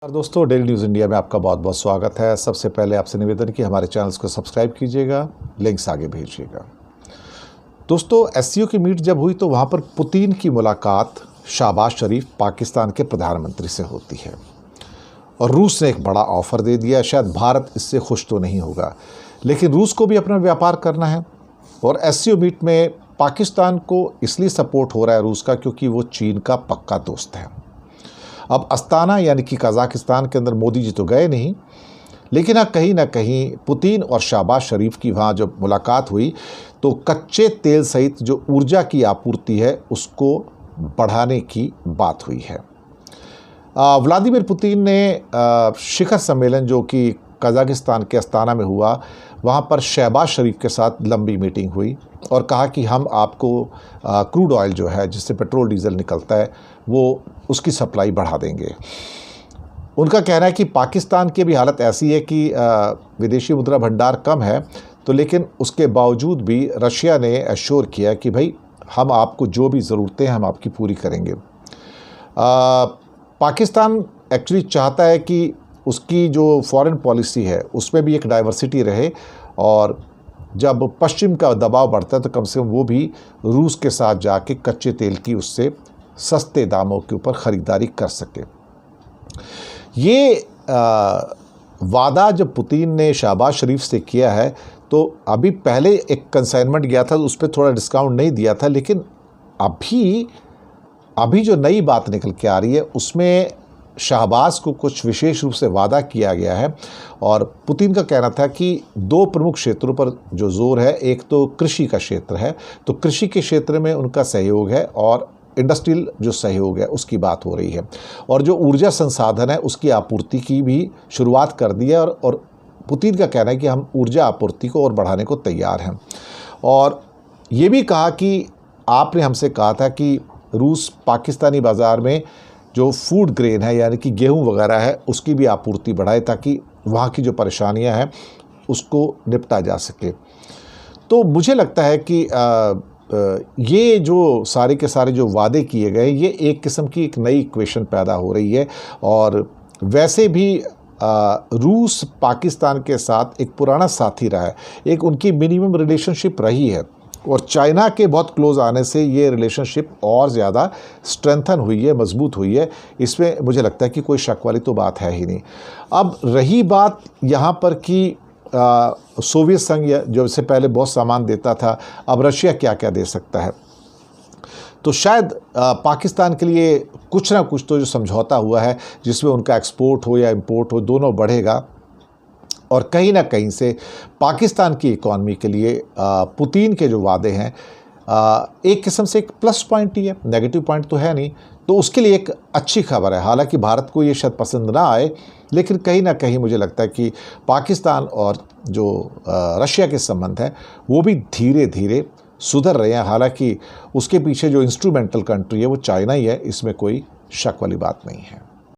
और दोस्तों, daily news India में आपका बहुत बहुत स्वागत है। सबसे पहले आपसे निवेदन कि हमारे चैनल्स को सब्सक्राइब कीजिएगा, लिंक्स आगे भेजिएगा। दोस्तों, एससीओ की मीट जब हुई तो वहाँ पर पुतिन की मुलाकात शहबाज शरीफ पाकिस्तान के प्रधानमंत्री से होती है और रूस ने एक बड़ा ऑफ़र दे दिया। शायद भारत इससे खुश तो नहीं होगा, लेकिन रूस को भी अपना व्यापार करना है और एससीओ मीट में पाकिस्तान को इसलिए सपोर्ट हो रहा है रूस का क्योंकि वो चीन का पक्का दोस्त है। अब अस्ताना यानी कि कज़ाकिस्तान के अंदर मोदी जी तो गए नहीं, लेकिन हाँ कहीं ना कहीं पुतिन और शहबाज शरीफ की वहाँ जब मुलाकात हुई तो कच्चे तेल सहित जो ऊर्जा की आपूर्ति है उसको बढ़ाने की बात हुई है। व्लादिमीर पुतिन ने शिखर सम्मेलन जो कि कज़ाकिस्तान के अस्ताना में हुआ, वहाँ पर शहबाज शरीफ के साथ लंबी मीटिंग हुई और कहा कि हम आपको क्रूड ऑयल जो है जिससे पेट्रोल डीजल निकलता है वो उसकी सप्लाई बढ़ा देंगे। उनका कहना है कि पाकिस्तान की भी हालत ऐसी है कि विदेशी मुद्रा भंडार कम है, तो लेकिन उसके बावजूद भी रशिया ने एश्योर किया कि भाई हम आपको जो भी ज़रूरतें हैं हम आपकी पूरी करेंगे। पाकिस्तान एक्चुअली चाहता है कि उसकी जो फॉरेन पॉलिसी है उसमें भी एक डाइवर्सिटी रहे और जब पश्चिम का दबाव बढ़ता है तो कम से कम वो भी रूस के साथ जाके कच्चे तेल की उससे सस्ते दामों के ऊपर ख़रीदारी कर सके। ये वादा जब पुतिन ने शहबाज शरीफ से किया है तो अभी पहले एक कंसाइनमेंट गया था, उस पर थोड़ा डिस्काउंट नहीं दिया था, लेकिन अभी जो नई बात निकल के आ रही है उसमें शहबाज को कुछ विशेष रूप से वादा किया गया है और पुतिन का कहना था कि दो प्रमुख क्षेत्रों पर जो जोर है, एक तो कृषि का क्षेत्र है, तो कृषि के क्षेत्र में उनका सहयोग है और इंडस्ट्रियल जो सहयोग है उसकी बात हो रही है और जो ऊर्जा संसाधन है उसकी आपूर्ति की भी शुरुआत कर दी है और पुतिन का कहना है कि हम ऊर्जा आपूर्ति को और बढ़ाने को तैयार हैं। और ये भी कहा कि आपने हमसे कहा था कि रूस पाकिस्तानी बाज़ार में जो फूड ग्रेन है यानी कि गेहूं वगैरह है उसकी भी आपूर्ति बढ़ाए ताकि वहाँ की जो परेशानियां हैं उसको निपटा जा सके। तो मुझे लगता है कि ये जो सारे के सारे जो वादे किए गए ये एक किस्म की एक नई इक्वेशन पैदा हो रही है और वैसे भी रूस पाकिस्तान के साथ एक पुराना साथी रहा है, एक उनकी मिनिमम रिलेशनशिप रही है और चाइना के बहुत क्लोज आने से ये रिलेशनशिप और ज़्यादा स्ट्रेंथन हुई है, मजबूत हुई है। इसमें मुझे लगता है कि कोई शक वाली तो बात है ही नहीं। अब रही बात यहाँ पर कि सोवियत संघ जो इससे पहले बहुत सामान देता था, अब रशिया क्या क्या दे सकता है, तो शायद पाकिस्तान के लिए कुछ ना कुछ तो जो समझौता हुआ है जिसमें उनका एक्सपोर्ट हो या इंपोर्ट हो दोनों बढ़ेगा और कहीं ना कहीं से पाकिस्तान की इकॉनमी के लिए पुतिन के जो वादे हैं एक किस्म से एक प्लस पॉइंट ही है, नेगेटिव पॉइंट तो है नहीं, तो उसके लिए एक अच्छी खबर है। हालांकि भारत को ये शायद पसंद ना आए, लेकिन कहीं ना कहीं मुझे लगता है कि पाकिस्तान और जो रशिया के संबंध हैं वो भी धीरे धीरे सुधर रहे हैं। हालांकि उसके पीछे जो इंस्ट्रूमेंटल कंट्री है वो चाइना ही है, इसमें कोई शक वाली बात नहीं है।